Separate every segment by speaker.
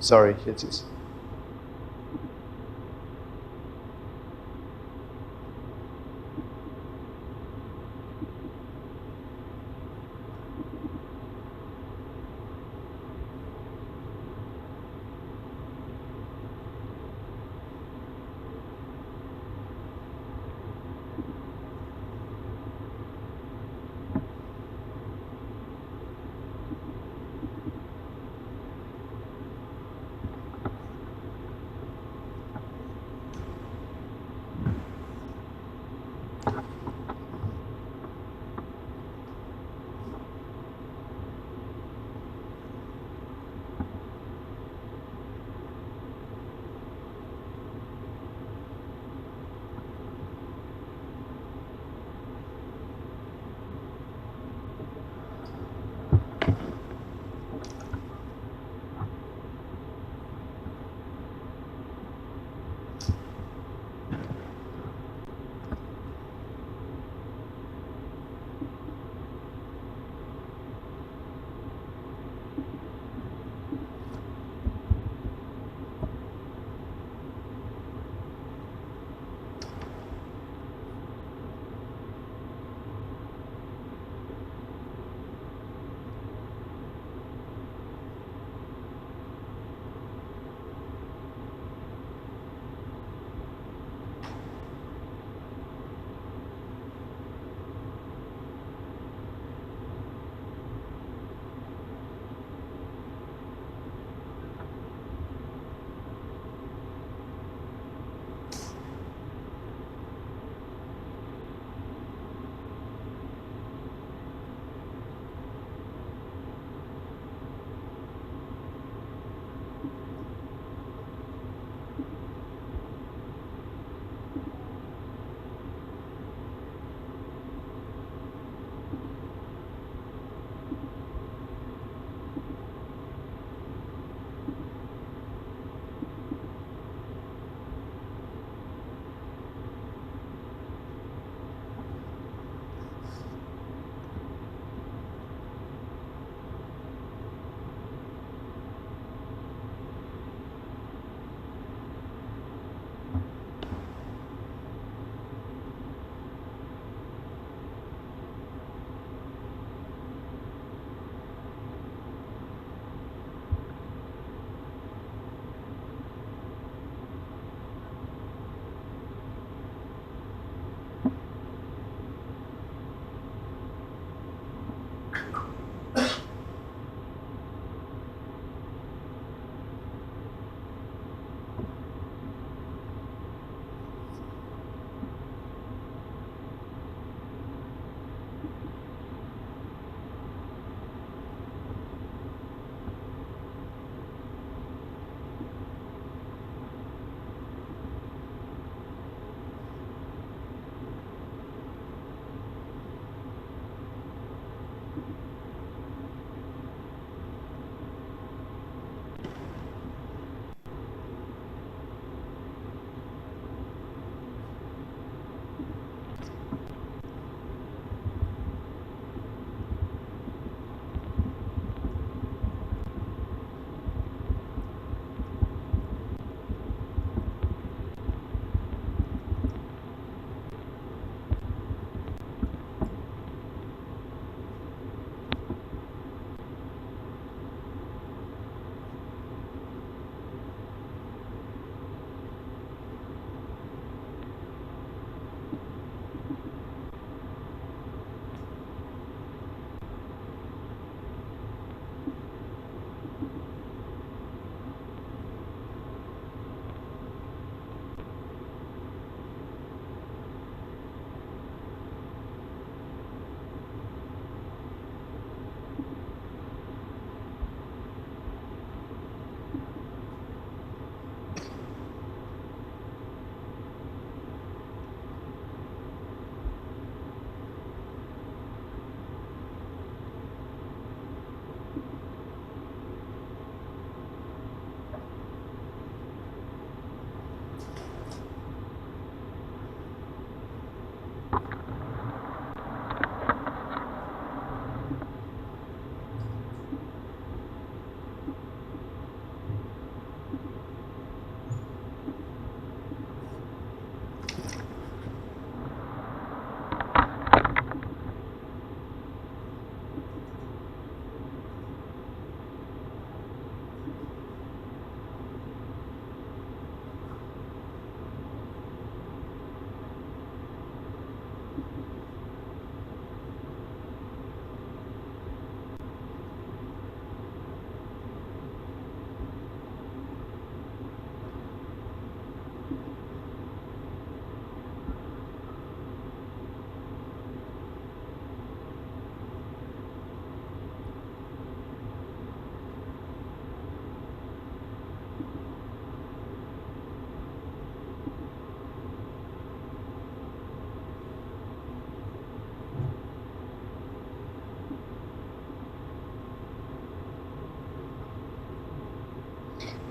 Speaker 1: Sorry, jetzt ist.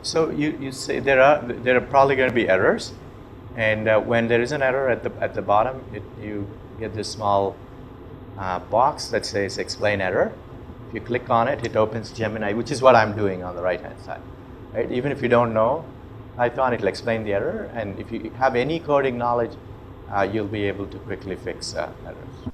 Speaker 1: So you say there are probably going to be errors, and when there is an error at the bottom, you get this small box that says explain error. If you click on it, it opens Gemini, which is what I'm doing on the right hand side. Right? Even if you don't know Python, it'll explain the error, and if you have any coding knowledge, you'll be able to quickly fix errors.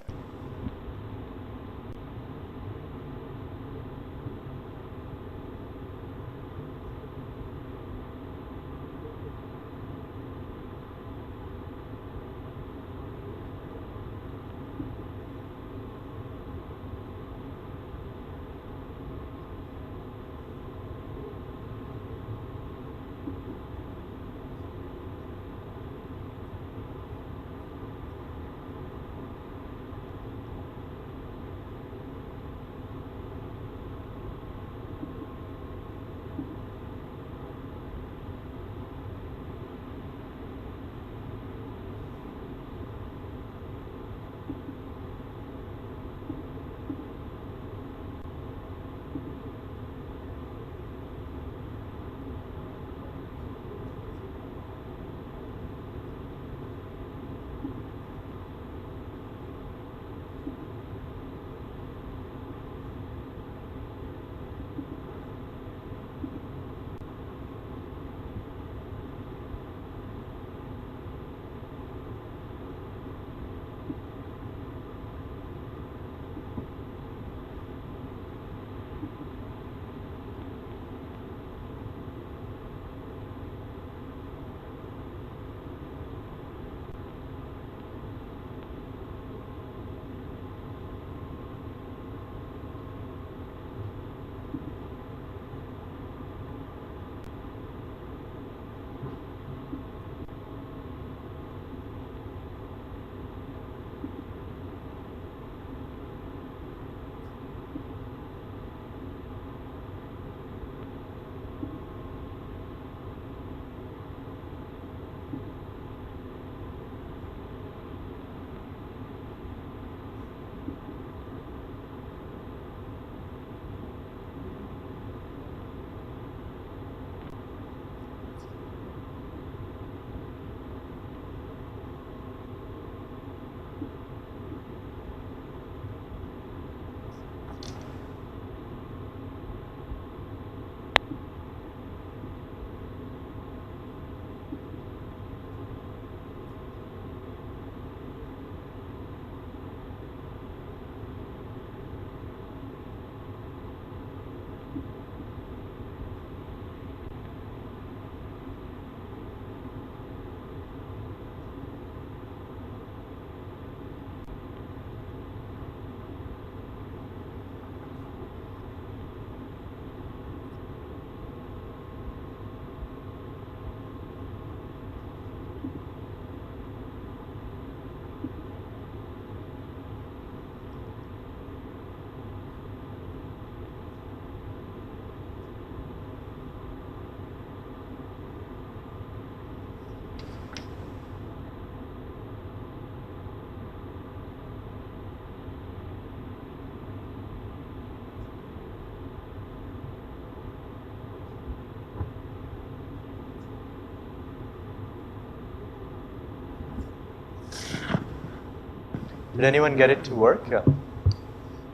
Speaker 1: Did anyone get it to work?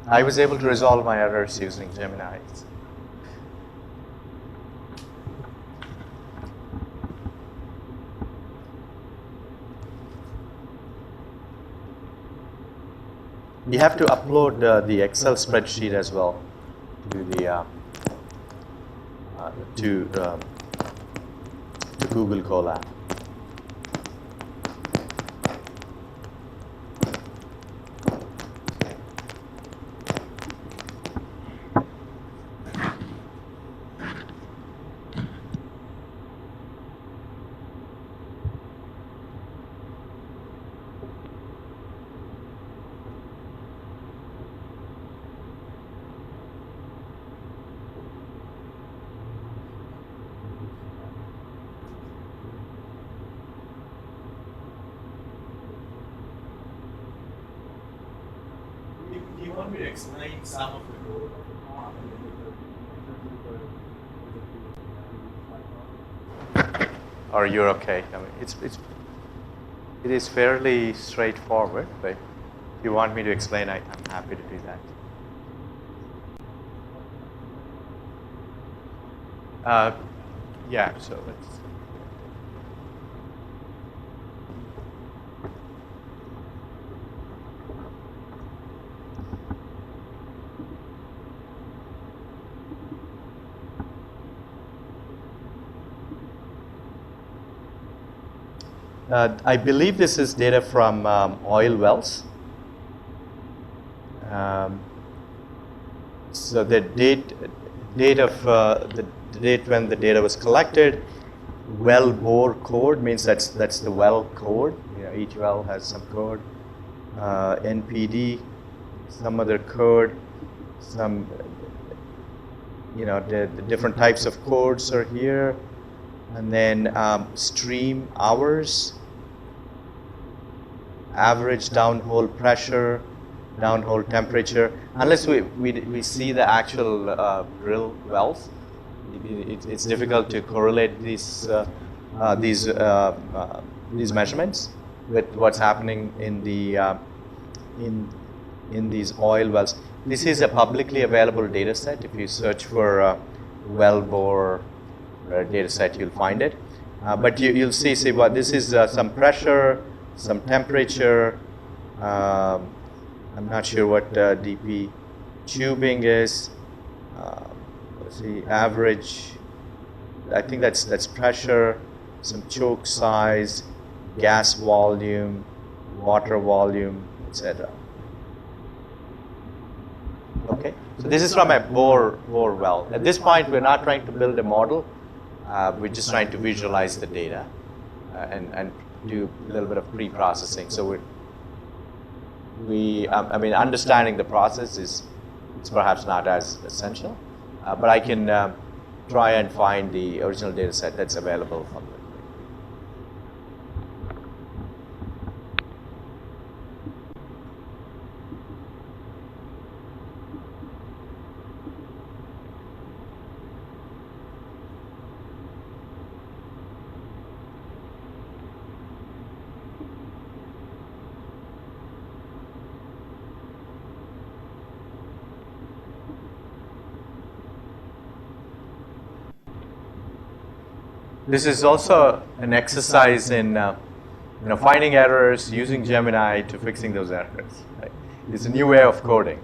Speaker 1: I was able to resolve my errors using Gemini. You have to upload the Excel spreadsheet as well to the to Google Colab. Do you want me to explain some of the code? or you're okay? I mean, it is fairly straightforward, but if you want me to explain, I'm happy to do that. Yeah, so let's. I believe this is data from oil wells. So the date of the date when the data was collected, well bore code means that's the well code. You know, each well has some code. NPD, some other code, some the different types of codes are here, and then stream hours, average downhole pressure, downhole temperature. Unless we see the actual drill wells, it's difficult to correlate these measurements with what's happening in the in these oil wells. This is a publicly available data set. If you search for well bore data set, you'll find it. But you'll see what this is: some pressure, some temperature. I'm not sure what DP tubing is. Let's see, average. I think that's pressure, some choke size, gas volume, water volume, etc. Okay, so this is from a bore well. At this point, we're not trying to build a model. We're just trying to visualize the data and do a little bit of pre-processing. So I mean, understanding the process is perhaps not as essential, but I can try and find the original data set that's available publicly. This is also an exercise in finding errors, using Gemini to fixing those errors. Right? It's a new way of coding.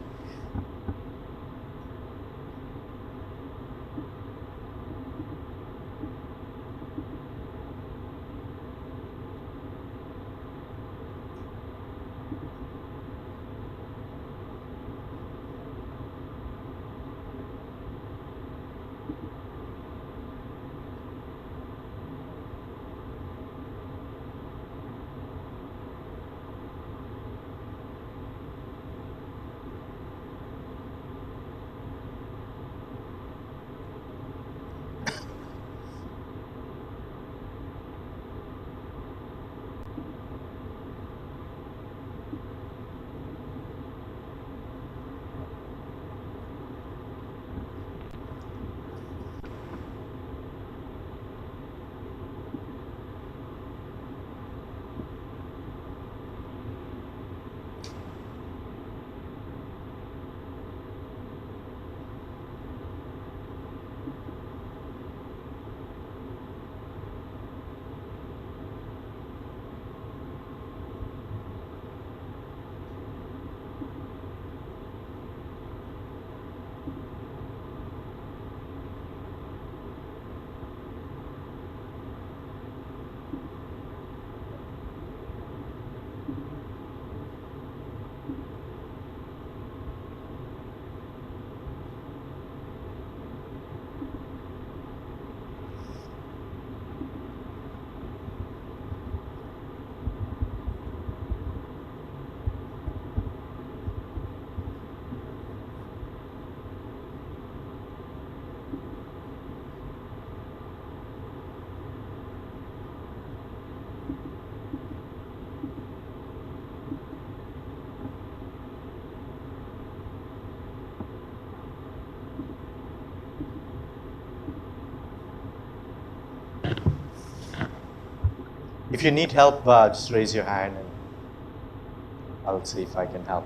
Speaker 1: if you need help, just raise your hand and I'll see if I can help.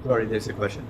Speaker 1: Sorry, there's a question.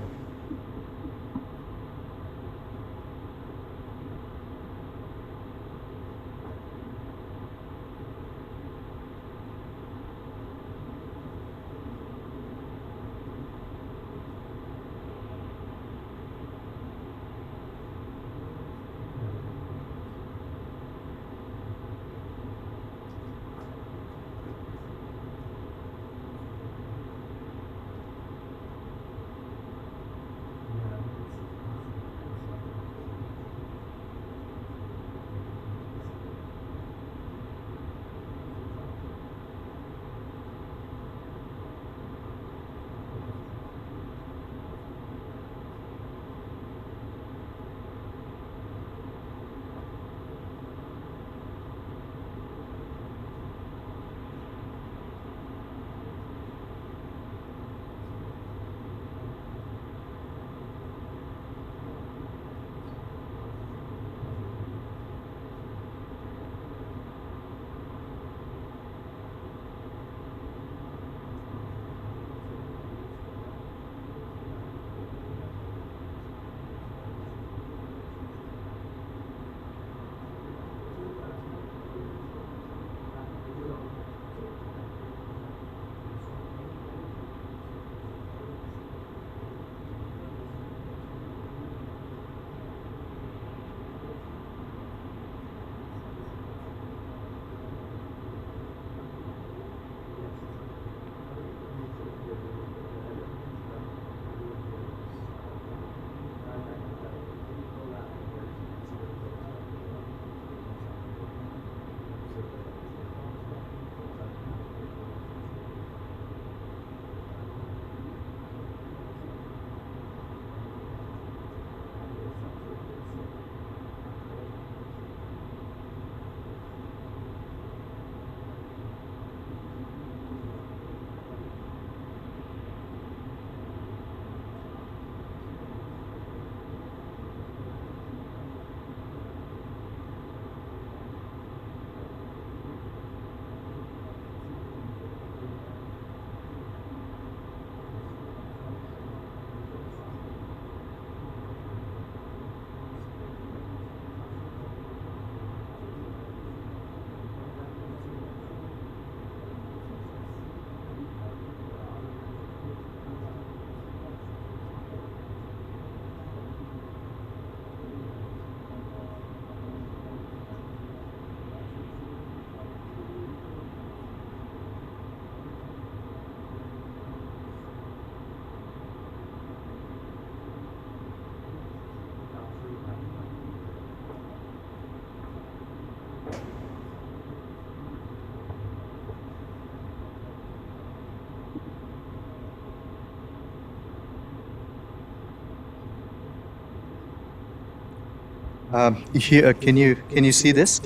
Speaker 1: Here, can you see this?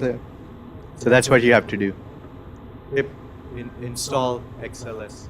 Speaker 1: So that's what you have to do. Yep. Install XLS.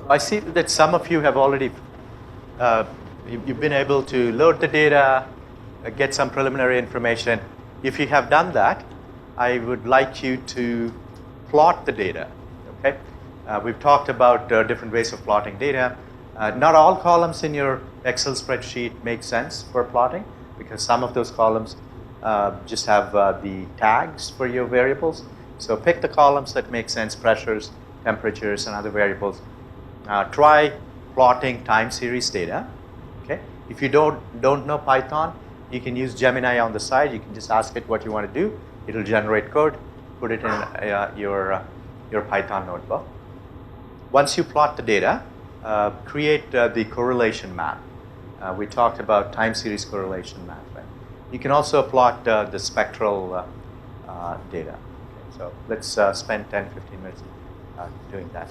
Speaker 1: I see that some of you have already, you've been able to load the data, get some preliminary information. If you have done that, I would like you to plot the data, okay? We've talked about different ways of plotting data. Not all columns in your Excel spreadsheet make sense for plotting because some of those columns just have the tags for your variables. So pick the columns that make sense, pressures, temperatures, and other variables. Try plotting time series data. Okay. If you don't know Python, you can use Gemini on the side. You can just ask it what you want to do. It'll generate code. Put it in your Python notebook. Once you plot the data, create the correlation map. We talked about time series correlation map. Right? You can also plot the spectral data. Okay, so let's spend 10, 15 minutes doing that.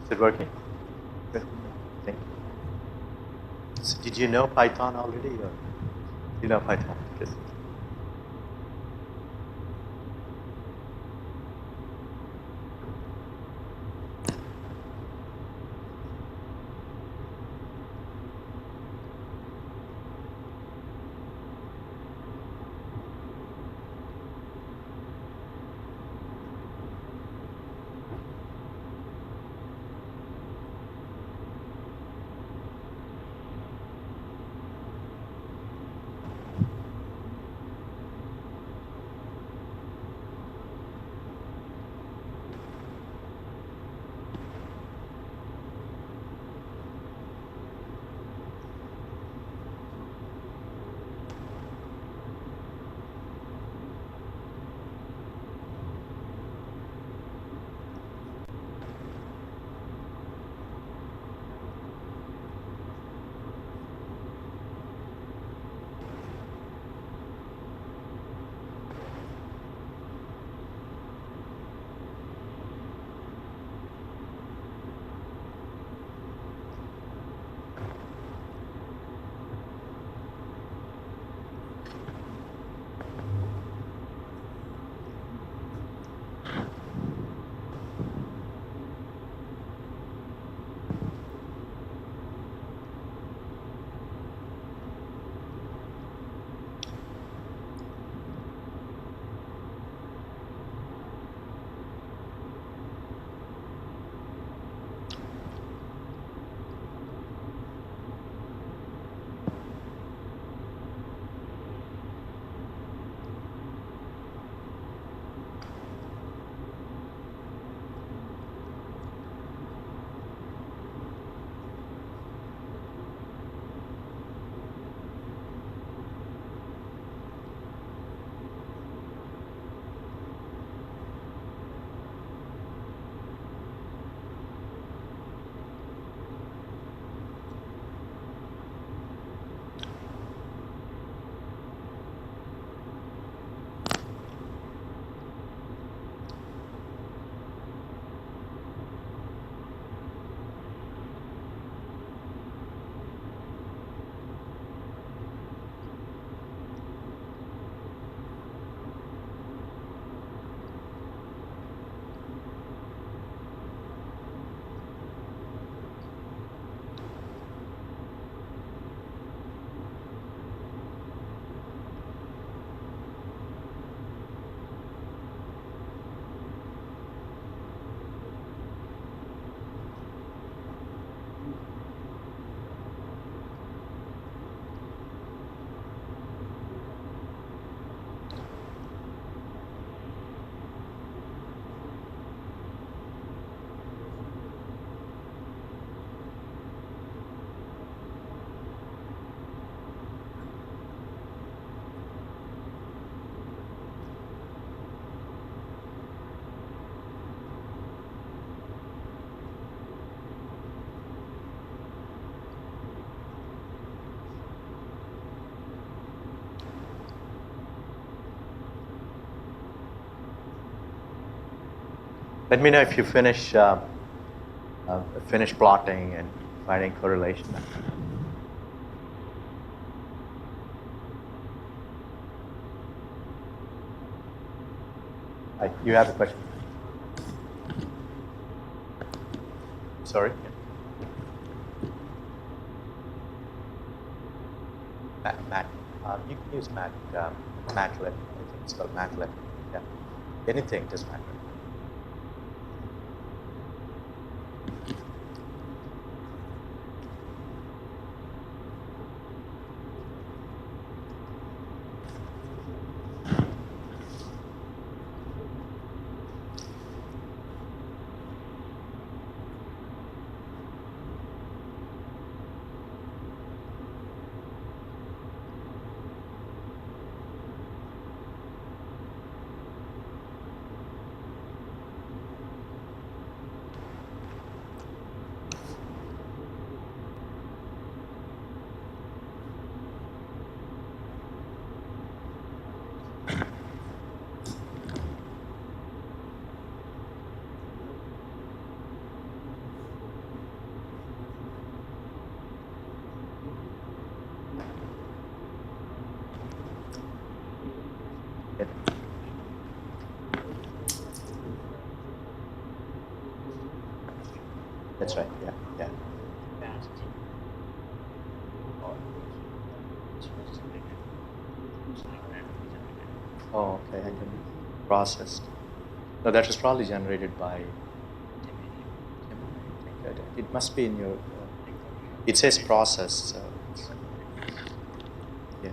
Speaker 1: Is it working? Good. Thank you. So did you know Python already? Or you know Python? Good. Let me know if you finish plotting and finding correlation. You have a question? Sorry? Matt. You can use Matlab. I think it's called Matlab. Yeah. Anything doesn't matter. That's right. Yeah. Yeah. Oh, okay. I can processed. No, that was probably generated by. It must be in your. It says processed, so. Yeah.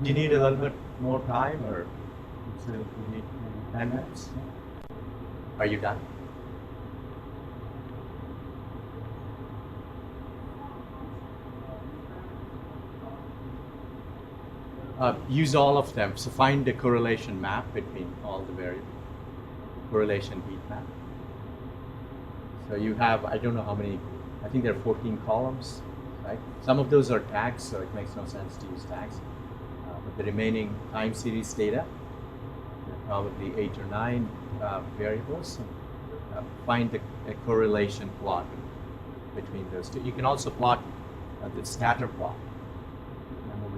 Speaker 1: Do you need a little bit more time, or so you need 10 minutes? Are you done? Use all of them. So find the correlation map between all the variables. Correlation heat map. So you have, I don't know how many, I think there are 14 columns, right? Some of those are tags, so it makes no sense to use tags. But the remaining time series data, probably 8 or 9 variables. Find a correlation plot between those two. You can also plot the scatter plot. Remember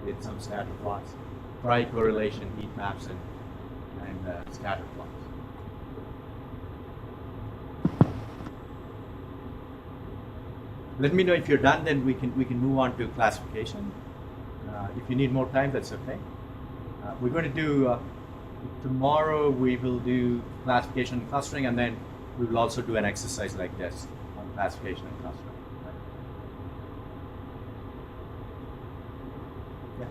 Speaker 1: we did some scatter plots. Try correlation heat maps and scatter plots. Let me know if you're done, then we can move on to classification. If you need more time, that's okay. We're going to do tomorrow. We will do classification and clustering, and then we will also do an exercise like this on classification and clustering. Yeah.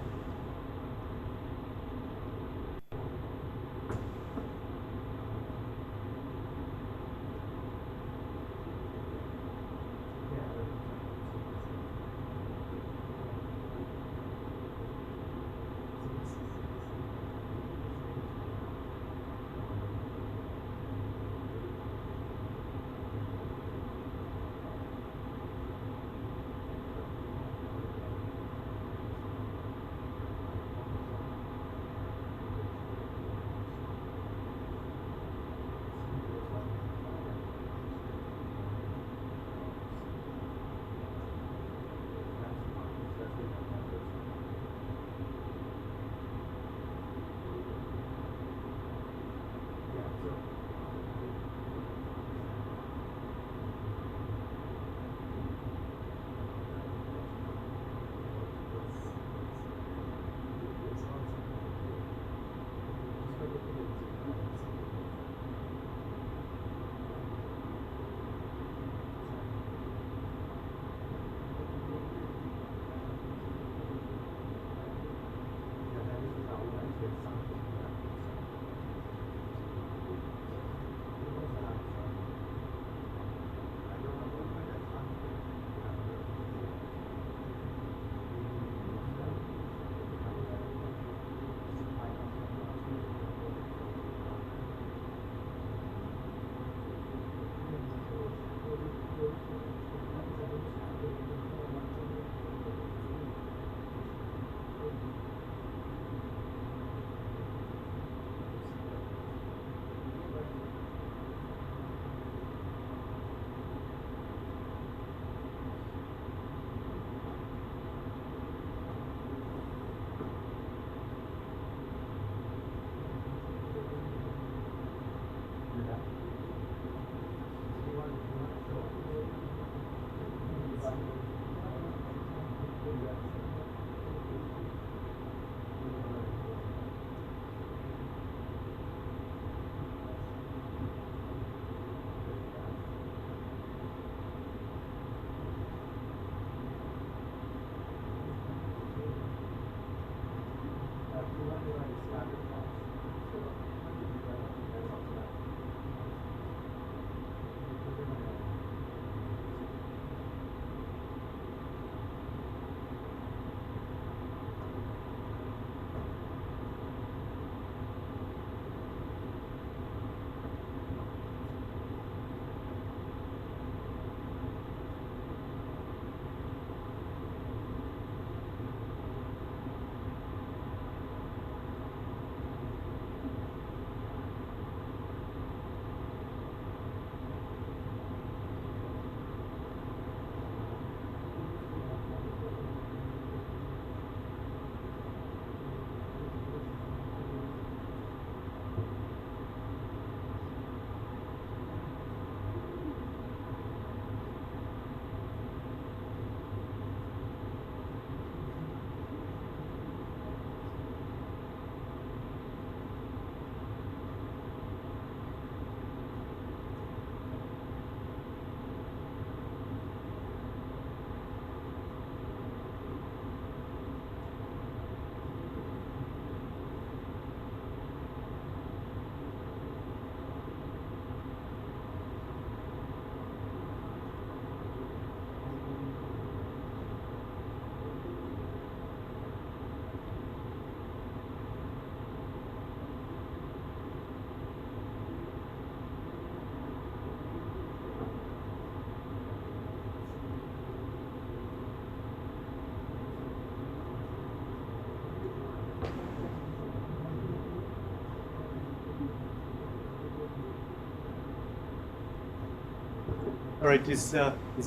Speaker 1: All right, is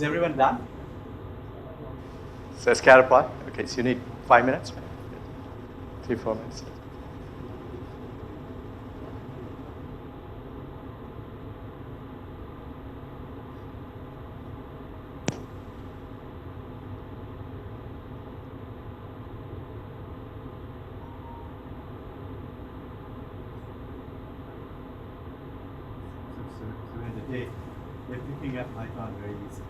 Speaker 1: everyone done? So scatter plot. Okay, so you need 5 minutes? 3, 4 minutes. They're picking up Python very easy.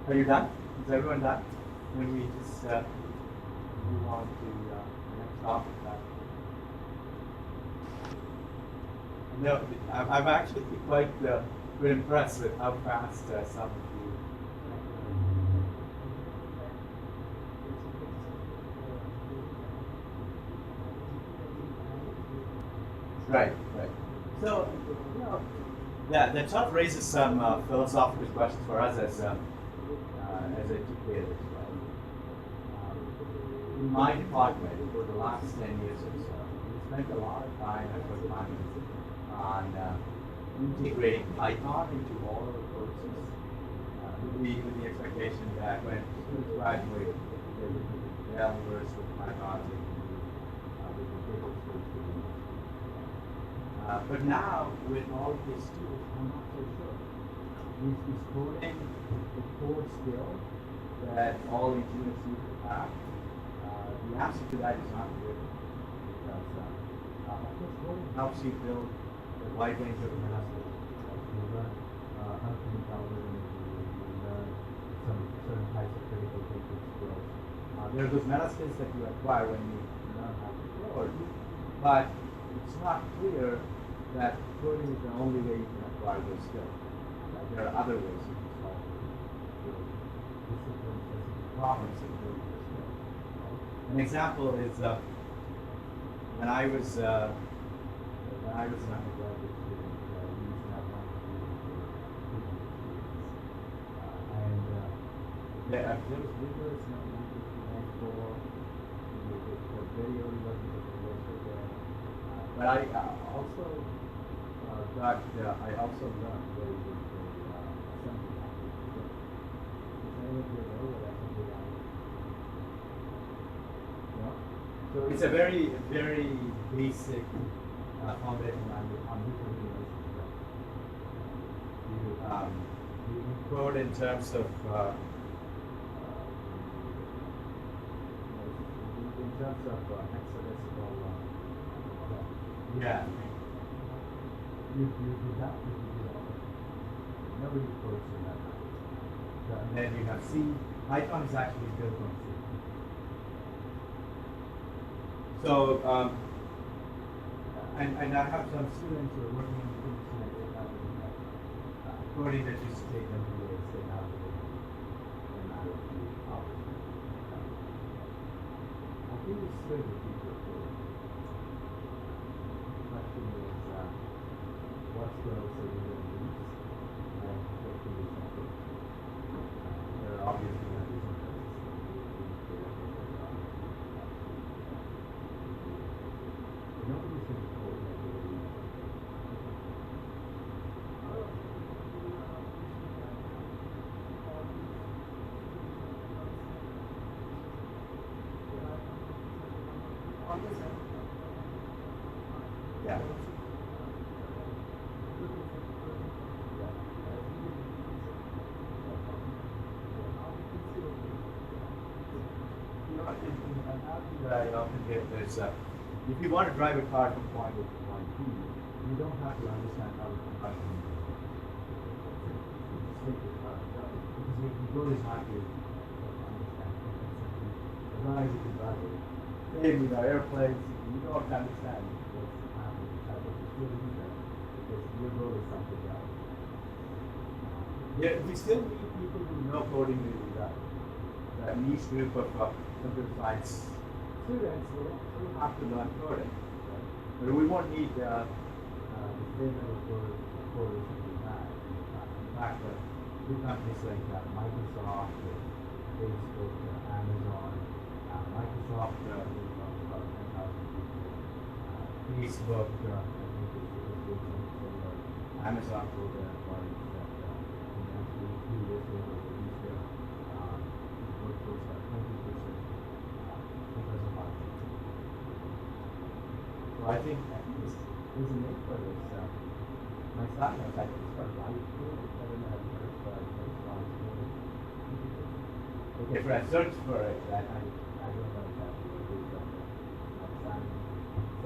Speaker 1: Are you done? Is everyone done? When we just move on to the next topic. No, I'm actually quite impressed with how fast some of you. Right. So, yeah, that sort of raises some philosophical questions for us as educators, right? In my department, for the last 10 years or so, we spent a lot of time, effort, money on integrating Python into all of the courses, with the expectation that when students graduate, they will be well versed with Python.
Speaker 2: But now, with all of these tools, I'm not so sure. He's coding the core skill that all engineers need to have. The answer to that is not clear because, of course, coding helps you build a wide range of methods. Like you learn hunting algorithms, you learn some certain types of critical thinking skills. There are those meta skills that you acquire when you learn how to code, but it's not clear that coding is the only way you can acquire those skills. There are other ways you can solve discipline-specific problems in building those skills. An example is when I was an undergraduate student, we used to have one and there was rigorous mathematics design for the very early versions of the literature there. But I also learned very good assembly language. Does anyone here know what assembly language is? No? So it's a very, very basic foundation language on which you code in terms of hexadecimal. Yeah. You do that. Nobody codes in that language. And then you have C. Python is actually built on C. So, and I have some students who are working on things like coding that just take them to the state out of it. I think it's good to keep your code. The question is, what skills are you going to use? And what can you do? There are obviously going to be some tests. Nobody's going to code like they do. Yeah. An argument that I often get is if you want to drive a car from point A to point B, you don't have to understand how the combustion take the car because your goal is not to understand. As long as you can drive it. Same with our airplanes, you don't have to understand what's happening inside, but you still need that because your goal is something else. Yeah, we still need people who know coding really well. That niche group of computer science students will have to learn coding. Right? But we won't need the same level of coders that we have. In fact, big companies like Microsoft, Facebook, Amazon, Microsoft, we talked about 10,000 people. Facebook, I think is doing something similar. Amazon told their employees that in the next 2 years they will reduce their workforce by 20% because of automation. So I think at least there's a need for this. My son knows I can start live code. I don't know how to work, but I can start coding. Okay, if I search for it, I don't know exactly what it is, but my son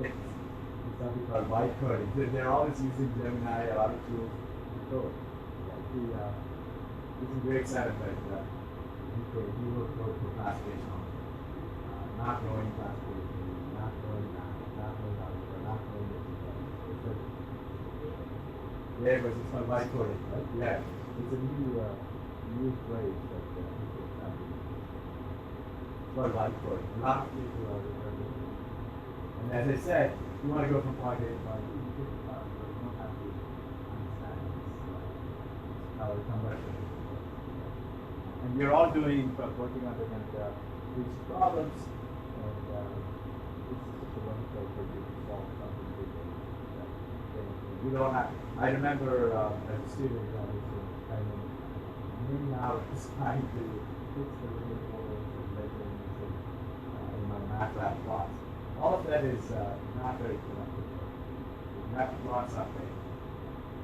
Speaker 2: thinks it's something called live coding. They're always using Gemini, a lot of tools to code. This is very exciting, but he will code for classification, not knowing classification, not knowing math, not knowing algebra, not knowing this. Yeah, but it's called live coding, right? Yeah. It's a new phrase that people have. It's called live coding. A lot of people are doing it. And as I said, you want to go from point A to point B, you don't have to understand how the conversion is. And we're all working on different these problems, and it's such a wonderful way to solve something big. You don't have. I remember as a student, I was spending many hours trying to fix the rainbows and legends in my math lab class. All of that is not very productive. You You have to plot something.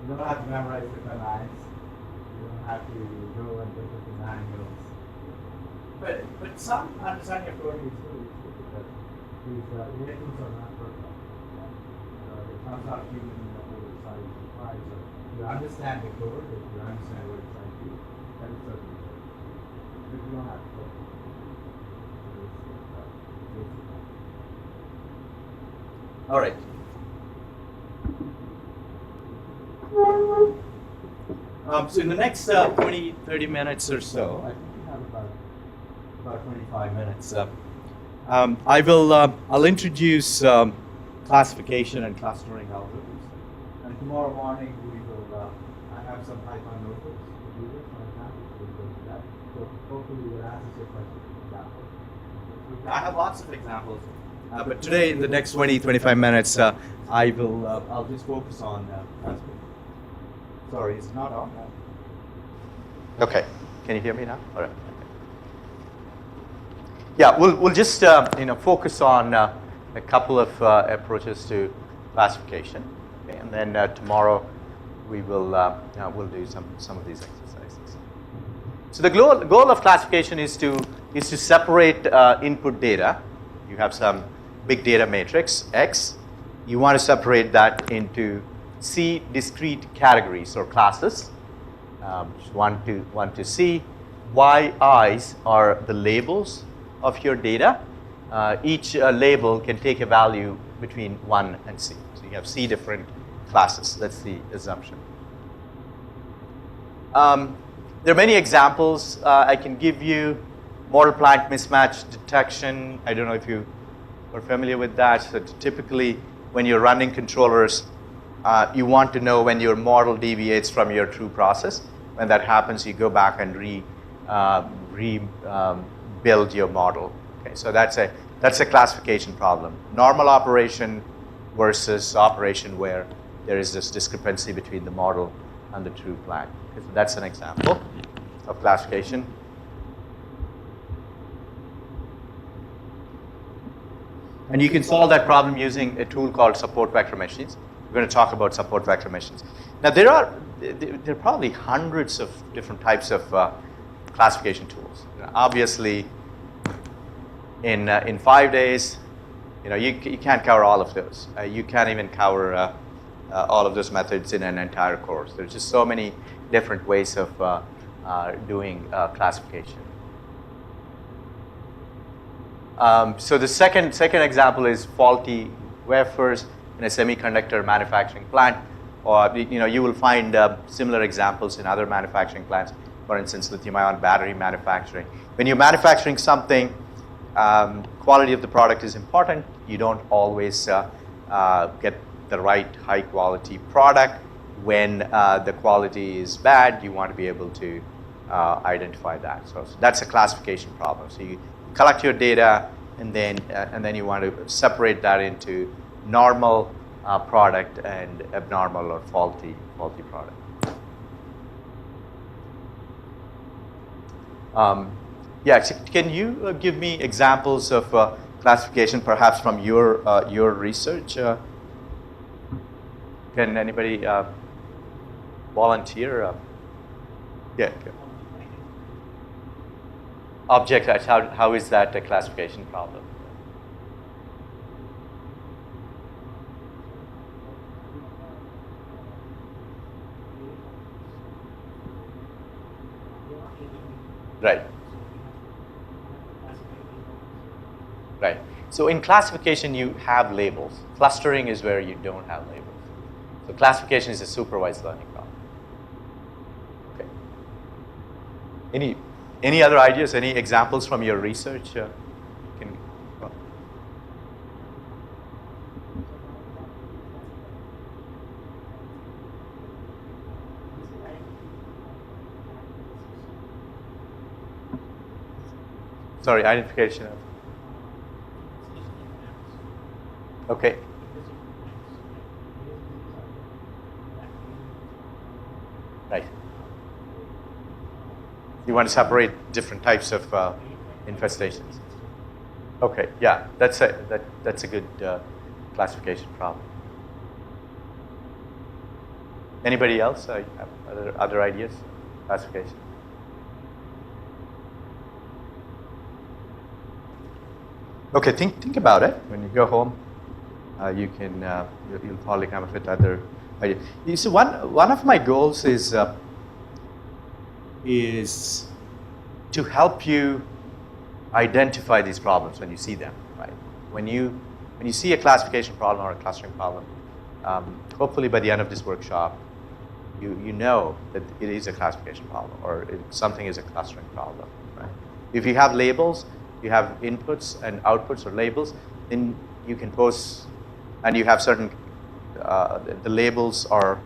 Speaker 2: You don't have to memorize different lines. You don't have to go and look at the angles. But some understanding of coding is really useful because these tools are not perfect. There's some sort of human oversight is required. So you understand the code, if you understand what it's trying to do, that is certainly good. But you don't have to code.
Speaker 1: All right. So in the next 20, 30 minutes or so, I think we have about 25 minutes. I'll introduce classification and clustering algorithms. And tomorrow morning we will, I have some Python notebooks to do this, for example, so we'll go to that. So hopefully we'll answer your questions with examples. I have lots of examples, but today in the next 20, 25 minutes, I'll just focus on classification. Sorry, is it not on? Okay. Can you hear me now? All right. Okay. Yeah, we'll just focus on a couple of approaches to classification, okay? And then tomorrow we will we'll do some of these exercises. So the goal of classification is to separate input data. You have some big data matrix X. You want to separate that into C discrete categories or classes, 1 to C. Yi's are the labels of your data. Each label can take a value between 1 and C. So you have C different classes. That's the assumption. There are many examples I can give you. Model plant mismatch detection. I don't know if you are familiar with that. So typically, when you're running controllers, you want to know when your model deviates from your true process. When that happens, you go back and rebuild your model. Okay, so that's a classification problem. Normal operation versus operation where there is this discrepancy between the model and the true plant. Okay, so that's an example of classification. And you can solve that problem using a tool called support vector machines. We're going to talk about support vector machines. Now there are probably hundreds of different types of classification tools. Obviously, in 5 days, you can't cover all of those. You can't even cover all of those methods in an entire course. There's just so many different ways of doing classification. So the second example is faulty wafers in a semiconductor manufacturing plant, or you will find similar examples in other manufacturing plants. For instance, lithium-ion battery manufacturing. When you're manufacturing something, quality of the product is important. You don't always get the right high-quality product. When the quality is bad, you want to be able to identify that. So that's a classification problem. So you collect your data, and then you want to separate that into normal product and abnormal or faulty product. Can you give me examples of classification, perhaps from your research? Can anybody volunteer? Yeah. Object types, how is that a classification problem? Right. Right. So in classification, you have labels. Clustering is where you don't have labels. So classification is a supervised learning problem. Okay. Any other ideas? Any examples from your research? Sorry, identification of. Okay. Right. You want to separate different types of infestations. Okay, yeah, that's a good classification problem. Anybody else have other ideas? Classification. Okay, think about it. When you go home, you can you'll probably come up with other ideas. You see, one of my goals is to help you identify these problems when you see them. Right? When you see a classification problem or a clustering problem, hopefully by the end of this workshop, you know that it is a classification problem or something is a clustering problem. Right? If you have labels, you have inputs and outputs or labels, then you can pose, and you have certain, the labels are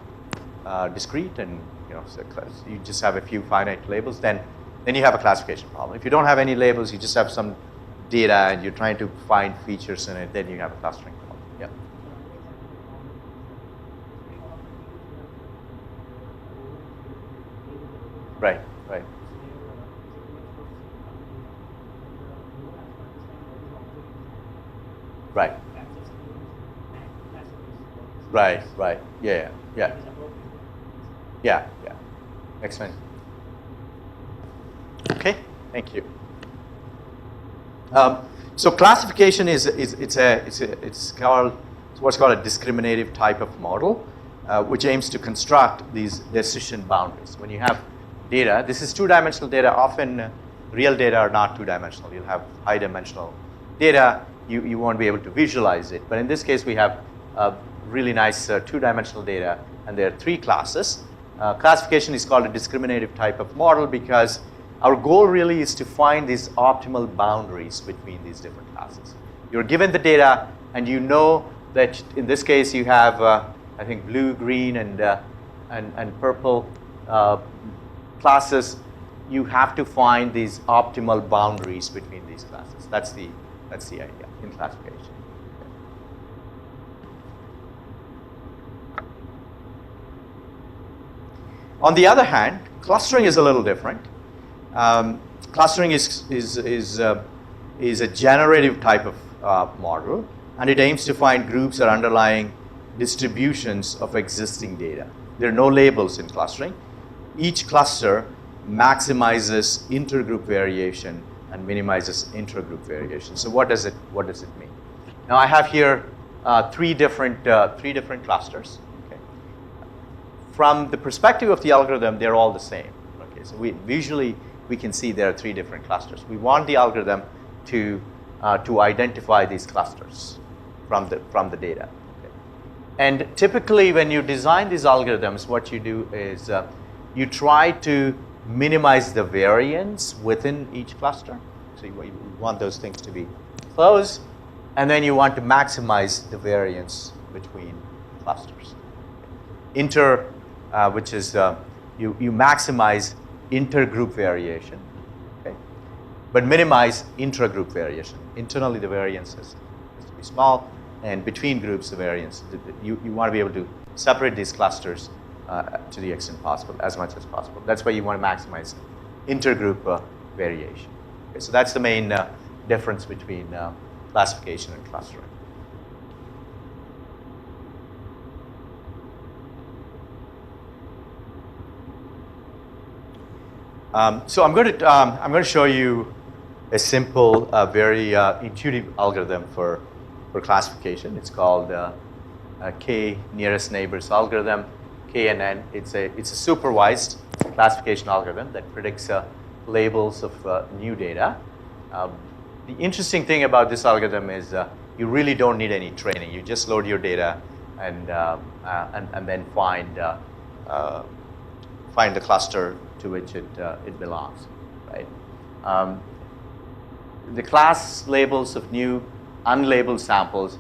Speaker 1: discrete, and so you just have a few finite labels, then you have a classification problem. If you don't have any labels, you just have some data and you're trying to find features in it, then you have a clustering problem. Yeah. Right, right. Right. Right, right. Yeah, yeah. Yeah, yeah. Excellent. Okay, thank you. So classification is what's called a discriminative type of model, which aims to construct these decision boundaries. When you have data, this is two-dimensional data. Often, real data are not two-dimensional. You'll have high-dimensional data. You won't be able to visualize it. But in this case, we have really nice two-dimensional data, and there are three classes. Classification is called a discriminative type of model because our goal really is to find these optimal boundaries between these different classes. You're given the data, and you know that in this case you have, I think, blue, green, and purple classes. You have to find these optimal boundaries between these classes. That's the idea in classification. On the other hand, clustering is a little different. Clustering is a generative type of model, and it aims to find groups or underlying distributions of existing data. There are no labels in clustering. Each cluster maximizes intergroup variation and minimizes intragroup variation. So what does it mean? Now I have here three different clusters. Okay. From the perspective of the algorithm, they're all the same. Okay, so visually we can see there are three different clusters. We want the algorithm to identify these clusters from the data. Okay. And typically, when you design these algorithms, what you do is you try to minimize the variance within each cluster. So you want those things to be close, and then you want to maximize the variance between clusters. Which is you maximize intergroup variation, okay, but minimize intragroup variation. Internally, the variance has to be small, and between groups, the variance, you want to be able to separate these clusters to the extent possible, as much as possible. That's why you want to maximize intergroup variation. Okay, so that's the main difference between classification and clustering. So I'm going to show you a simple, very intuitive algorithm for classification. It's called K nearest neighbors algorithm, KNN. It's a supervised classification algorithm that predicts labels of new data. The interesting thing about this algorithm is you really don't need any training. You just load your data and then find the cluster to which it belongs, right? The class labels of new unlabeled samples,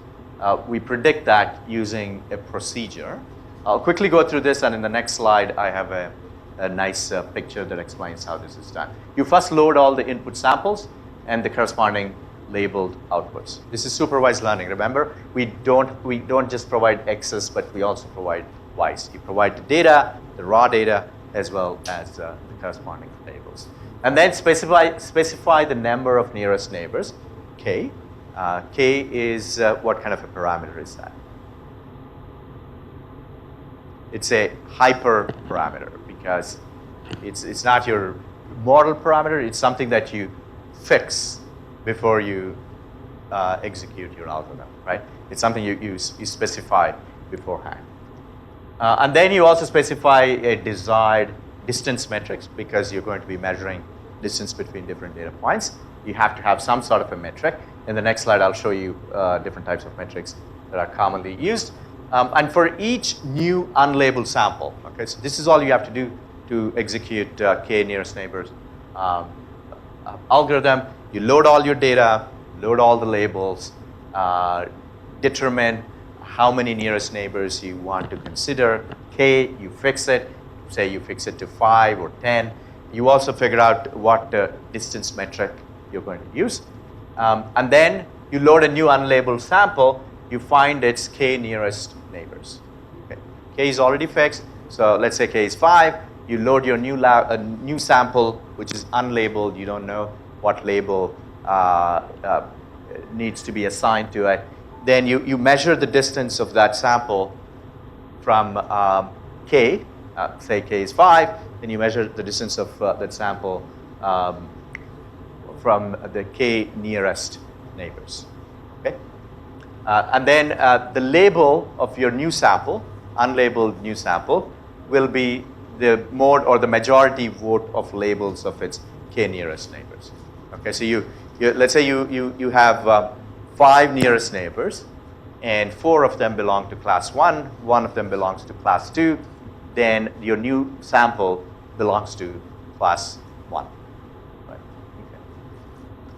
Speaker 1: we predict that using a procedure. I'll quickly go through this, and in the next slide, I have a nice picture that explains how this is done. You first load all the input samples and the corresponding labeled outputs. This is supervised learning. Remember, we don't just provide X's, but we also provide Y's. You provide the data, the raw data, as well as the corresponding labels. And then specify the number of nearest neighbors, K. K is, what kind of a parameter is that? it's a hyperparameter because it's not your model parameter. It's something that you fix before you execute your algorithm, right? It's something you specify beforehand. And then you also specify a desired distance metrics because you're going to be measuring distance between different data points. You have to have some sort of a metric. In the next slide, I'll show you different types of metrics that are commonly used. And for each new unlabeled sample, okay, so this is all you have to do to execute k nearest neighbors algorithm. You load all your data, load all the labels, determine how many nearest neighbors you want to consider. K, you fix it. Say you fix it to 5 or 10. You also figure out what distance metric you're going to use. And then you load a new unlabeled sample. You find its k nearest neighbors. Okay. K is already fixed. So let's say k is 5. You load your new sample, which is unlabeled. You don't know what label needs to be assigned to it. Then you measure the distance of that sample from k. Say k is 5. Then you measure the distance of that sample from the k nearest neighbors. Okay? And then the label of your new sample, unlabeled new sample, will be the mode or the majority vote of labels of its k nearest neighbors. Okay, so let's say you have 5 nearest neighbors, and 4 of them belong to class 1, 1 of them belongs to class 2, then your new sample belongs to class 1. Right? Okay.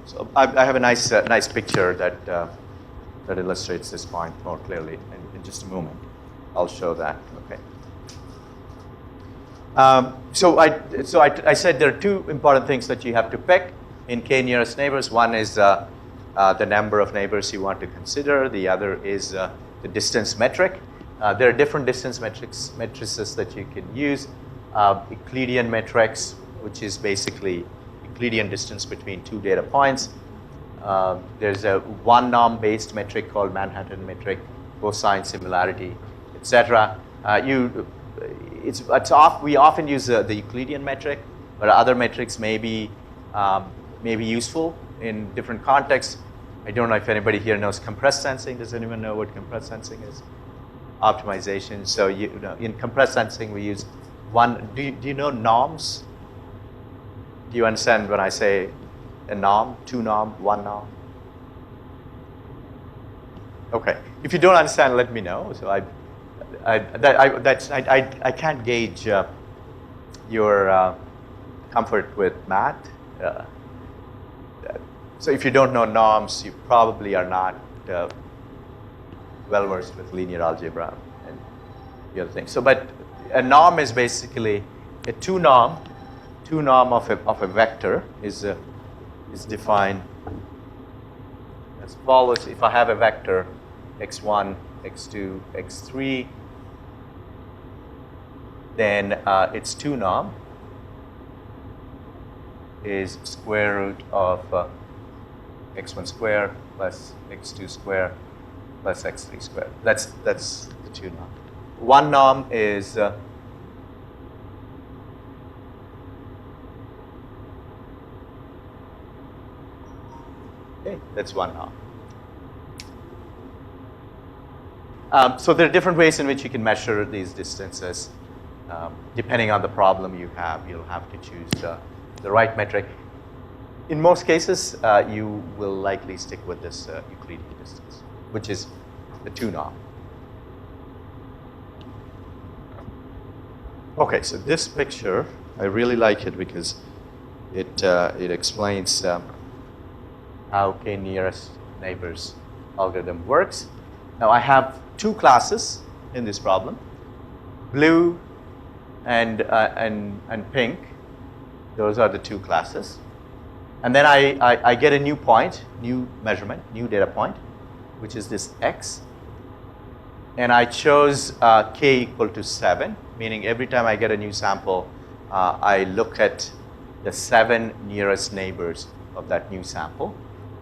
Speaker 1: So I have a nice picture that illustrates this point more clearly. In just a moment, I'll show that. Okay. So I said there are 2 important things that you have to pick in k nearest neighbors. One is the number of neighbors you want to consider. The other is the distance metric. There are different distance matrices that you can use. Euclidean metrics, which is basically Euclidean distance between 2 data points. There's a 1-norm based metric called Manhattan metric, cosine similarity, etc. We often use the Euclidean metric, but other metrics may be useful in different contexts. I don't know if anybody here knows compressed sensing. Does anyone know what compressed sensing is? Optimization. So in compressed sensing, we use one. Do you know norms? Do you understand when I say a norm, 2 norm, 1 norm? Okay. If you don't understand, let me know. So I can't gauge your comfort with math. So if you don't know norms, you probably are not well versed with linear algebra and the other things. So, but a norm is basically a 2 norm of a vector is defined as follows. If I have a vector x1, x2, x3, then its 2 norm is square root of x1 square plus x2 square plus x3 square. That's the 2 norm. 1 norm is okay, that's 1 norm. So there are different ways in which you can measure these distances. Depending on the problem you have, you'll have to choose the right metric. In most cases, you will likely stick with this Euclidean distance, which is the 2 norm. Okay, so this picture, I really like it because it explains how k nearest neighbors algorithm works. Now I have 2 classes in this problem, blue and pink. Those are the 2 classes. And then I get a new point, new measurement, new data point, which is this x. And I chose k equal to 7, meaning every time I get a new sample, I look at the 7 nearest neighbors of that new sample.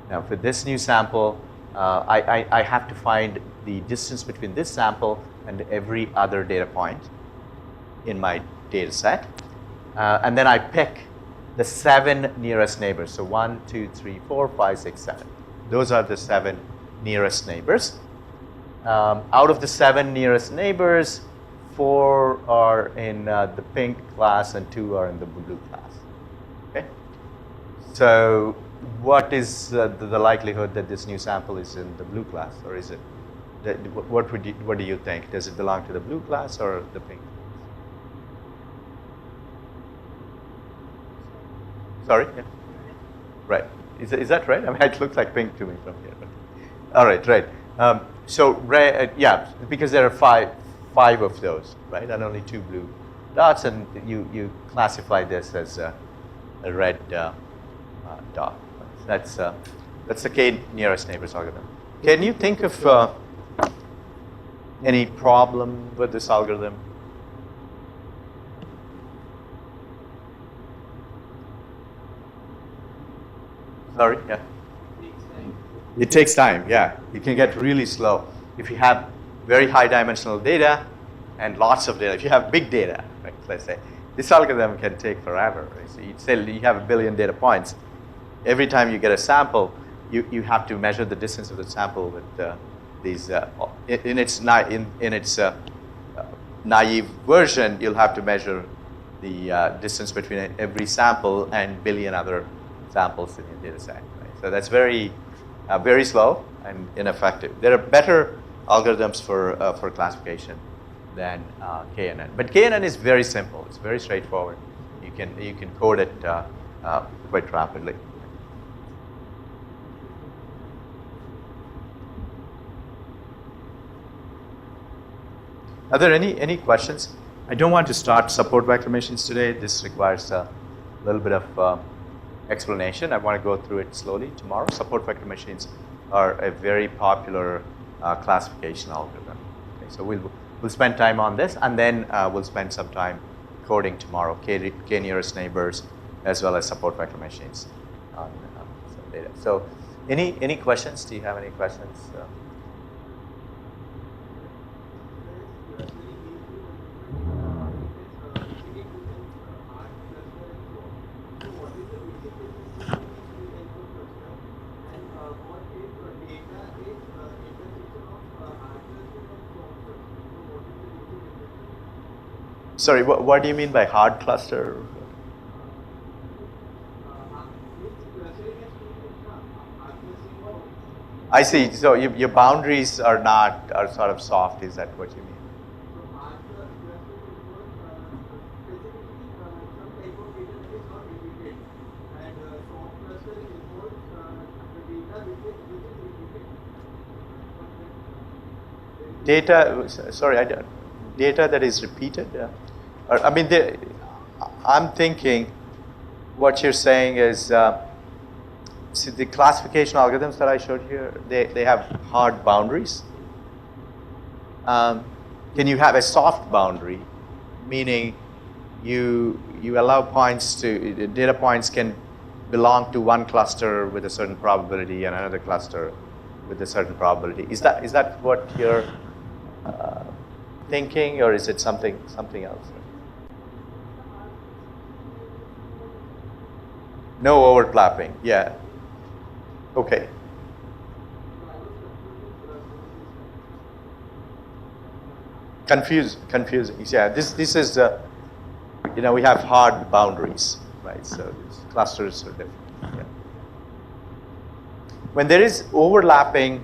Speaker 1: Now for this new sample, I have to find the distance between this sample and every other data point in my data set. And then I pick the 7 nearest neighbors. So 1, 2, 3, 4, 5, 6, 7. Those are the 7 nearest neighbors. Out of the 7 nearest neighbors, 4 are in the pink class and 2 are in the blue class. Okay? So what is the likelihood that this new sample is in the blue class, or is it? What do you think? Does it belong to the blue class or the pink? Sorry? Yeah. Right. Is that right? I mean, it looks like pink to me from here. All right, right. So, yeah, because there are five of those, right, and only 2 blue dots, and you classify this as a red dot. That's the k nearest neighbors algorithm. Can you think of any problem with this algorithm? Sorry, yeah. It takes time, yeah. It can get really slow. If you have very high dimensional data and lots of data, if you have big data, right, let's say, this algorithm can take forever. Right? So you'd say you have 1 billion data points. Every time you get a sample, you have to measure the distance of the sample with these, in its naive version, you'll have to measure the distance between every sample and 1 billion other samples in your data set. Right? So that's very slow and ineffective. There are better algorithms for classification than KNN. But KNN is very simple. It's very straightforward. You can code it quite rapidly. Are there any questions? I don't want to start support vector machines today. This requires a little bit of explanation. I want to go through it slowly tomorrow. Support vector machines are a very popular classification algorithm. Okay, so we'll spend time on this, and then we'll spend some time coding tomorrow, k nearest neighbors, as well as support vector machines on some data. So any questions? Do you have any questions? Sorry, what do you mean by hard cluster? I see. So your boundaries are sort of soft. Is that what you mean? Data. Sorry, data that is repeated. I mean, I'm thinking what you're saying is, see, the classification algorithms that I showed here, they have hard boundaries. Can you have a soft boundary, meaning you allow data points can belong to one cluster with a certain probability and another cluster with a certain probability. Is that what you're thinking, or is it something else? No overlapping. Yeah. Okay. Confusing. Yeah. This is we have hard boundaries, right? So these clusters are different. Yeah. When there is overlapping,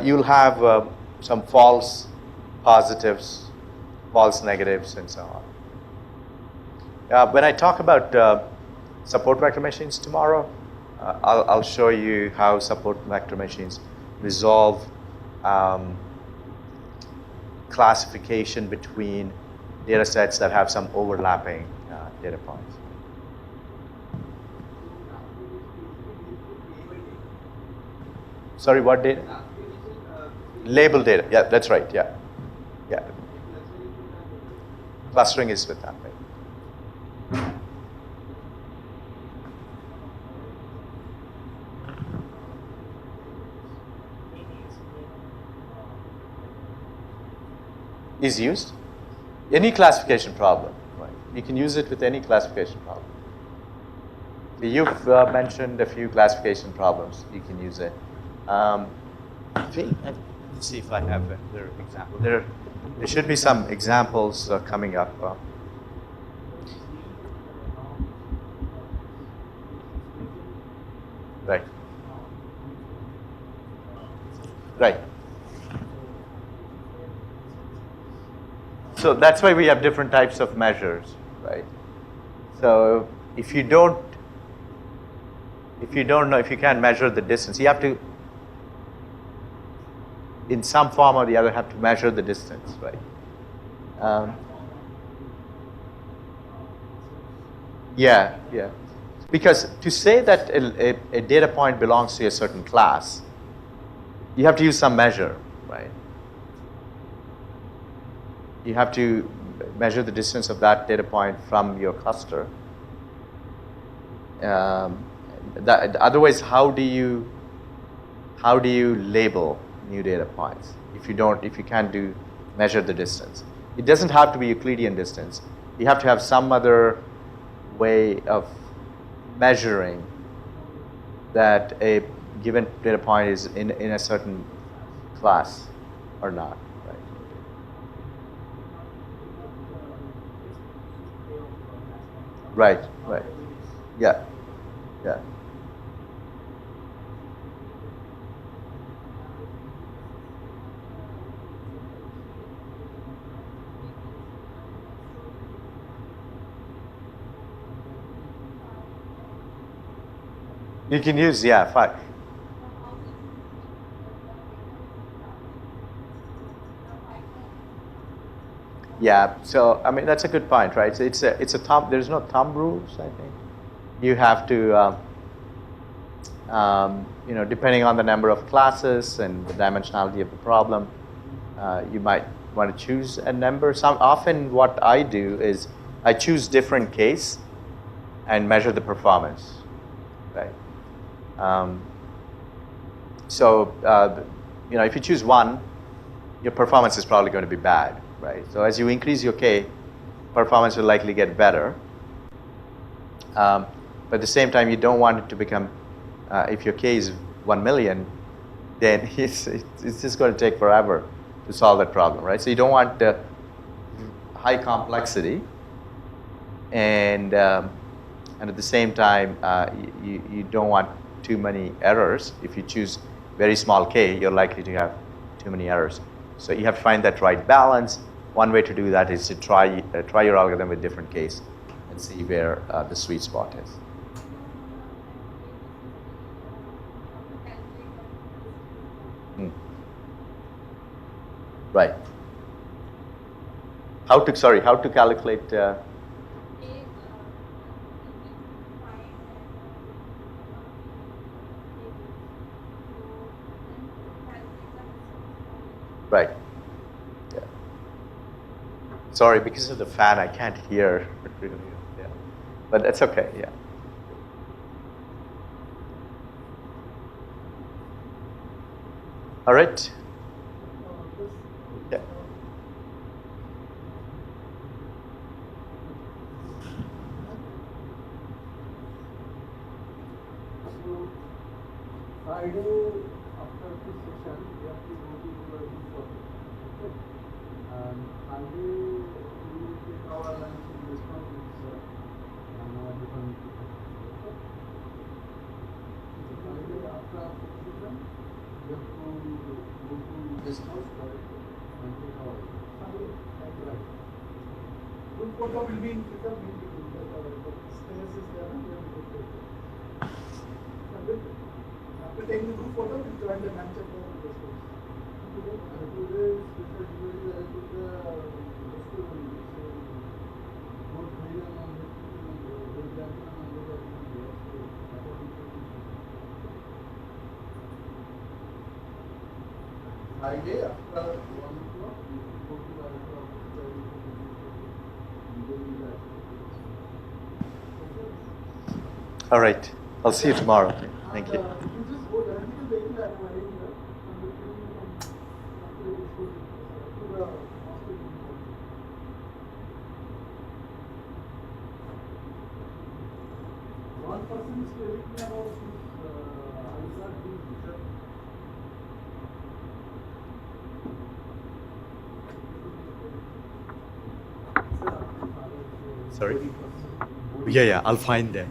Speaker 1: you'll have some false positives, false negatives, and so on. When I talk about support vector machines tomorrow, I'll show you how support vector machines resolve classification between data sets that have some overlapping data points. Sorry, what data? Label data. Yeah, that's right. Yeah. Clustering is with that, right? Is used? Any classification problem, right? You can use it with any classification problem. You've mentioned a few classification problems. You can use it. Let's see if I have another example. There should be some examples coming up. Right. Right. So that's why we have different types of measures, right? So if you know, if you can't measure the distance, you have to, in some form or the other, have to measure the distance, right? Yeah. Because to say that a data point belongs to a certain class, you have to use some measure, right? You have to measure the distance of that data point from your cluster. Otherwise, how do you label new data points if you can't measure the distance? It doesn't have to be Euclidean distance. You have to have some other way of measuring that a given data point is in a certain class or not, right? Right. Yeah. You can use, 5. Yeah, so I mean that's a good point, right? So it's a thumb. There's no thumb rules, I think. You have to, depending on the number of classes and the dimensionality of the problem, you might want to choose a number. Often what I do is I choose different case and measure the performance, right? If you choose 1, your performance is probably going to be bad, right? So as you increase your K, performance will likely get better. But at the same time, you don't want it to become, if your K is 1 million, then it's just going to take forever to solve that problem, right? So you don't want the high complexity, and at the same time, you don't want too many errors. If you choose very small K, you're likely to have too many errors. So you have to find that right balance. One way to do that is to try your algorithm with different Ks and see where the sweet spot is. Right. How to calculate? Right. Yeah. Sorry, because of the fan, I can't hear really. Yeah. But that's okay. Yeah. All right. Yeah.
Speaker 2: Friday after this session, we have to go to the report. Okay. And Friday we will take our lunch in this conference and our different people. Okay. So Friday after session, we have to go to this house and take our lunch. Right. Good photo will be in future. The stairs is there. We have to go to it. After taking the group photo, we join the lunch at the restaurant. Today is usually I put the restaurant. Both Korean and Friday after 1 o'clock, we go to the restaurant.
Speaker 1: All right. I'll see you tomorrow. Thank you.
Speaker 2: one person is telling me about this Isaac being Bhusan.
Speaker 1: Sorry? Yeah, I'll find them.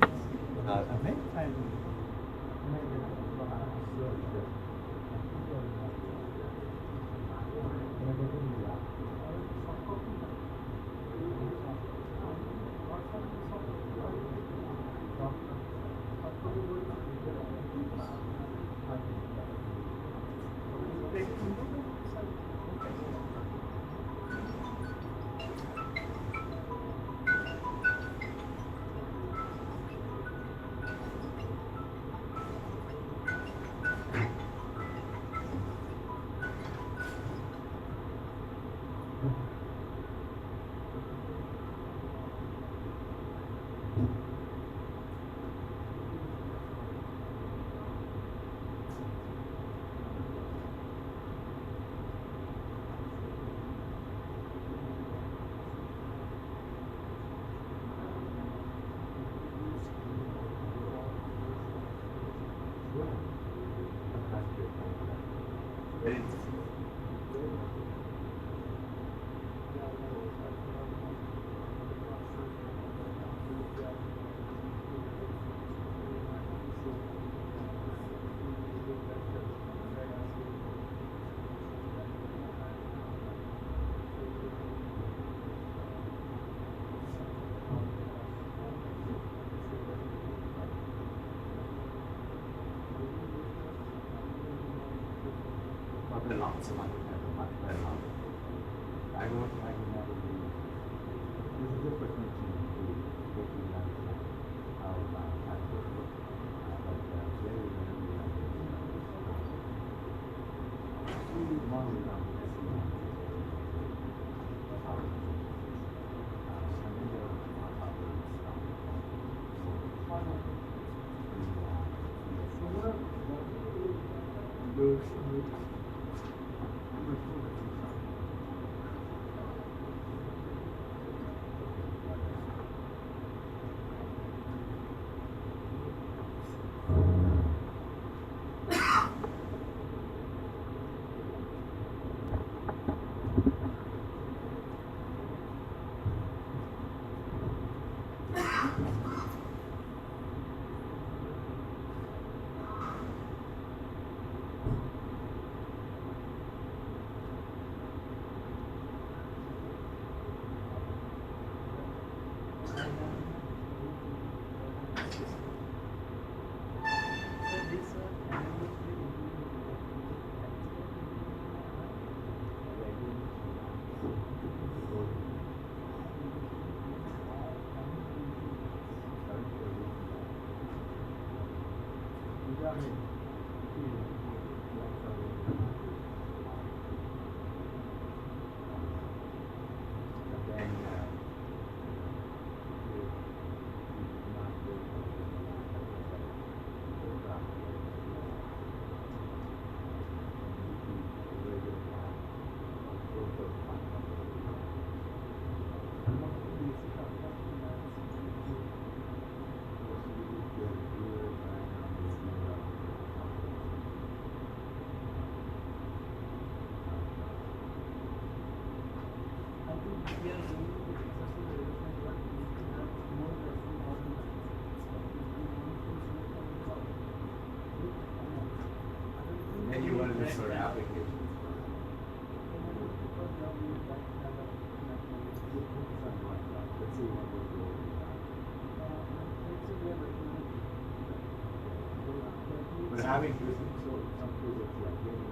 Speaker 2: But having some physics like getting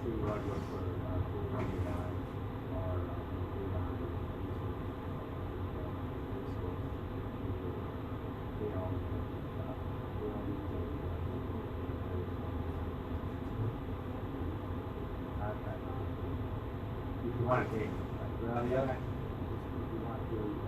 Speaker 2: see what was for programming or if you want to take well, yeah. If you want to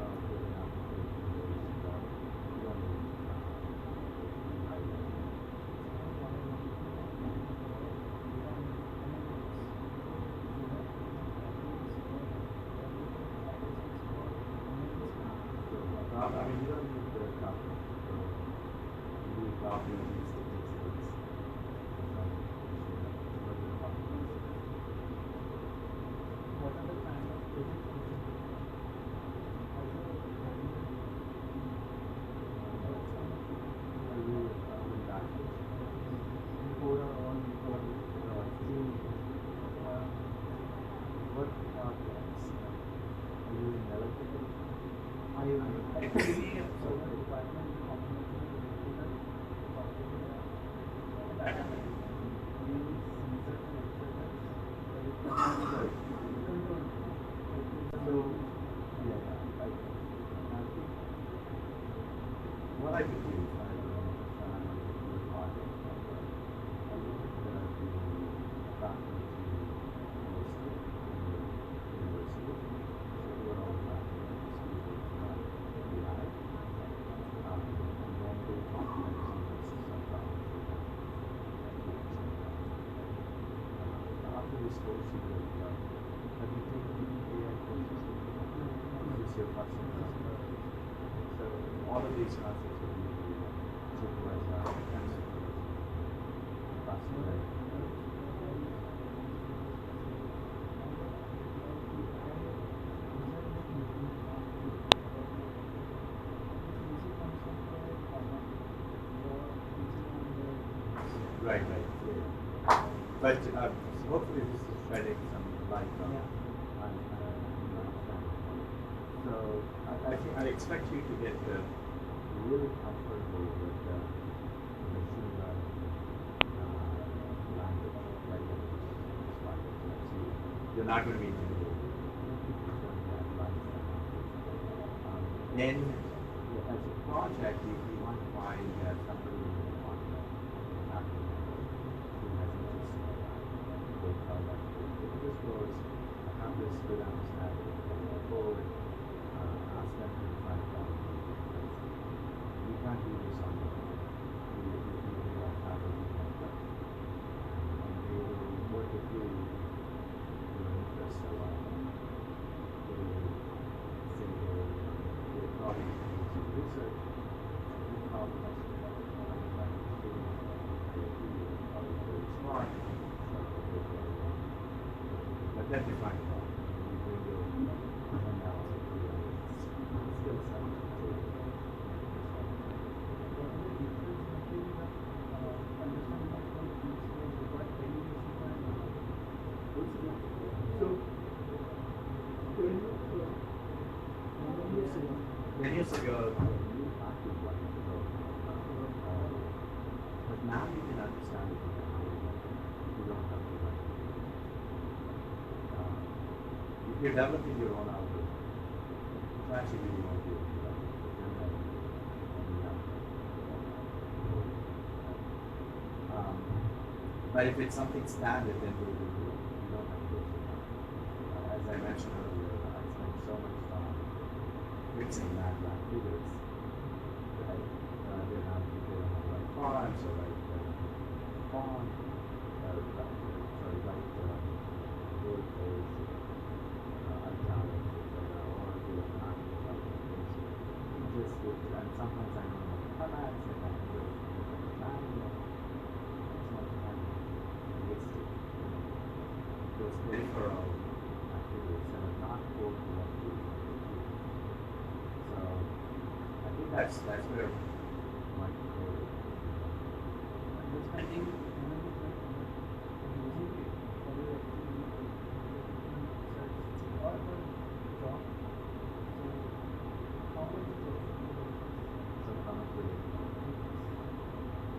Speaker 2: I mean, you don't need the copy. You need copy of these statistics.
Speaker 3: What are the kind of physics which is
Speaker 2: what I could do is I would do a project. I look at the faculty most in the university. So we're all faculty in the VNIT. And then they talk to them after this course, you will have you taken AI courses? Is this your first semester? So all of these concepts will be supervised by Right. But hopefully this is shedding some light on so I expect you to get really comfortable with the machine learning language, right? So you're not going to be intimidated. Then, as a project, you want to find somebody in the contact who has interest in that. They tell them, if this goes, I have this good understanding of the code, ask them to find out. You can't do this on your own. You have a mentor. And they will work with you, your interests a lot. They say they probably do some research, you probably have some like students, they're probably very smart, but then you find out. You bring your analysis to your skill set. Many years ago, but now you can understand it. You don't have to write it. If you're developing your own algorithm, it's actually really won't be able to do that. But if it's something standard, then we will do it. You don't have to do it. As I mentioned earlier, I spent so much time fixing math figures, right? They don't have the right fonts or right font, right word phrase, italics, or the not just and sometimes I don't know the formats, and I can go to the manual. It's not time wasted. Those peripheral activities that are not core to what we do. So I think that's where my career is.
Speaker 3: understanding using it for your research or for job. So how much is it?
Speaker 2: So how much will it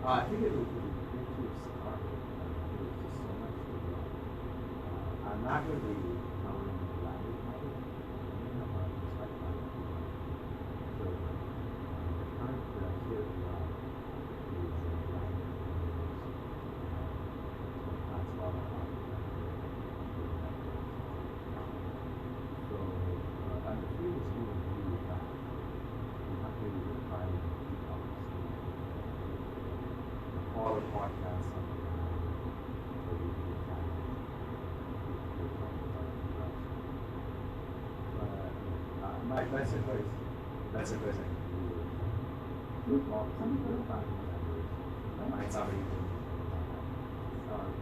Speaker 2: I think it will be great to start with. There's just so much to do. I'm not going to be covering the language model. You know how to select language. So the current state of the art is language models. That's what I want. So and the field is moving really fast. You have to really try and keep up to speed. All the podcasts on the so you can my best advice, That's the first thing. Find somebody to start.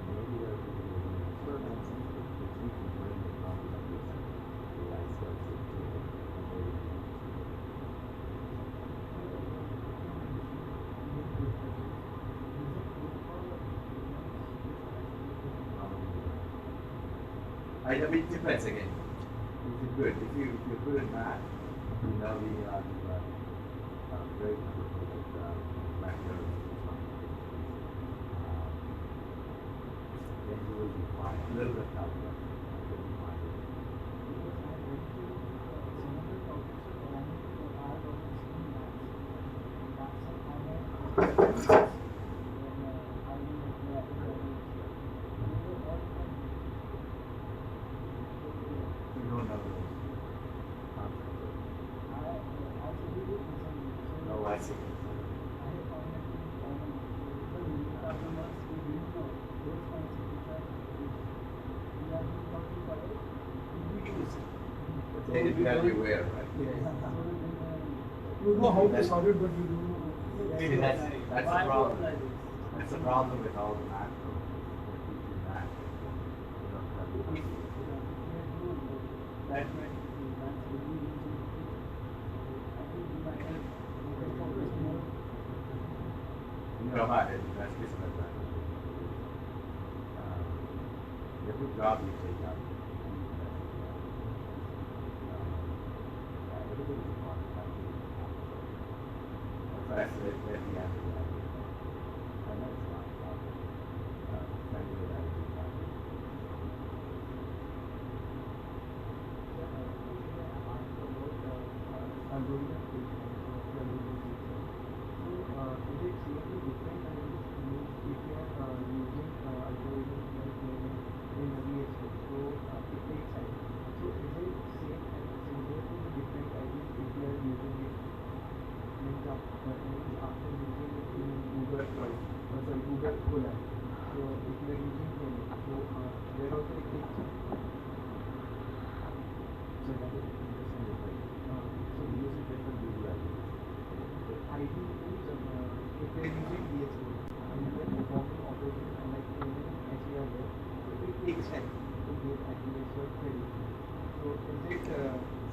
Speaker 2: Maybe there could be a certain instance that you can bring the knowledge of this AI skills to I mean, it depends again. If you're good, if you're good at math, you know the very complicated macros, then you will be fine. A little bit of calculus, you'll be fine. You don't know those concepts. No, I see. They didn't tell you where, right?
Speaker 3: You know how to solve it, but you don't know.
Speaker 2: See, that's the problem. That's the problem with all the math programs. They teach you math. They don't tell you how to use it.
Speaker 3: That might be that's really easy. I think you might have to focus more.
Speaker 2: You know how that's business math. Every job you take out, everybody's smart. That's the answer to that. And that's not a problem. Thank you for that.
Speaker 3: I'm doing that. So, is it seriously different and if you are using algorithms like in VHS, so it takes time. So is it same and similar to the different ideas if you are using it means after using it in Google Colab. So if you are using Chrome, so there also it takes time. So that is interesting.
Speaker 2: So we use it different Google ideas.
Speaker 3: I do use if they are using VHS and they are performing operations and like even SER there, so it takes time to get accuracy of credit. So is it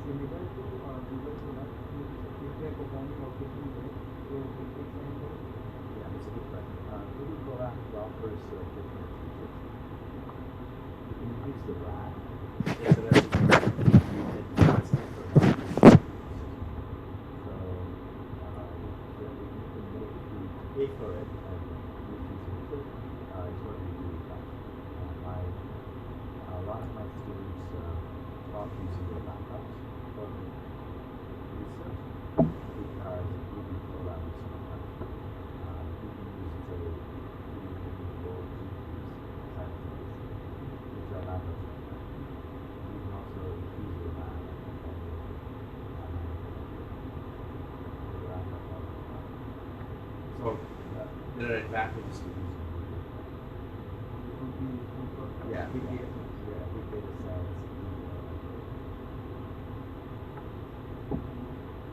Speaker 3: similar to Google Colab? If they are performing operations there, so it takes time there?
Speaker 2: Yeah, that's a good question. Google Colab offers different features. You can increase the RAM. There's a pay for it and use these features, it's going to be really fast. A lot of my students love using their laptops for research because Google Colab is so fast. You can use, say, you can go GPUs simultaneously with your laptop. You can also increase your RAM and your laptop. So there are advantages to using Google. Yeah, big data sets. Yeah, big data sets.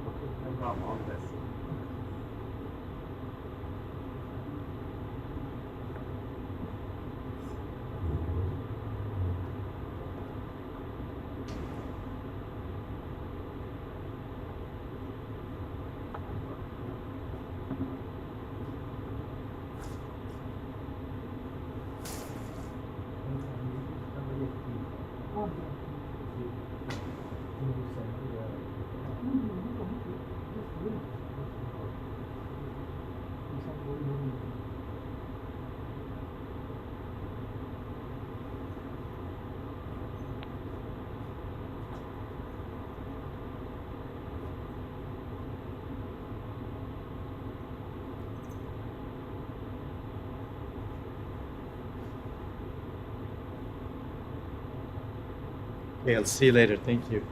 Speaker 2: Okay, no problem. All the best.
Speaker 1: Okay, I'll see you later. Thank you.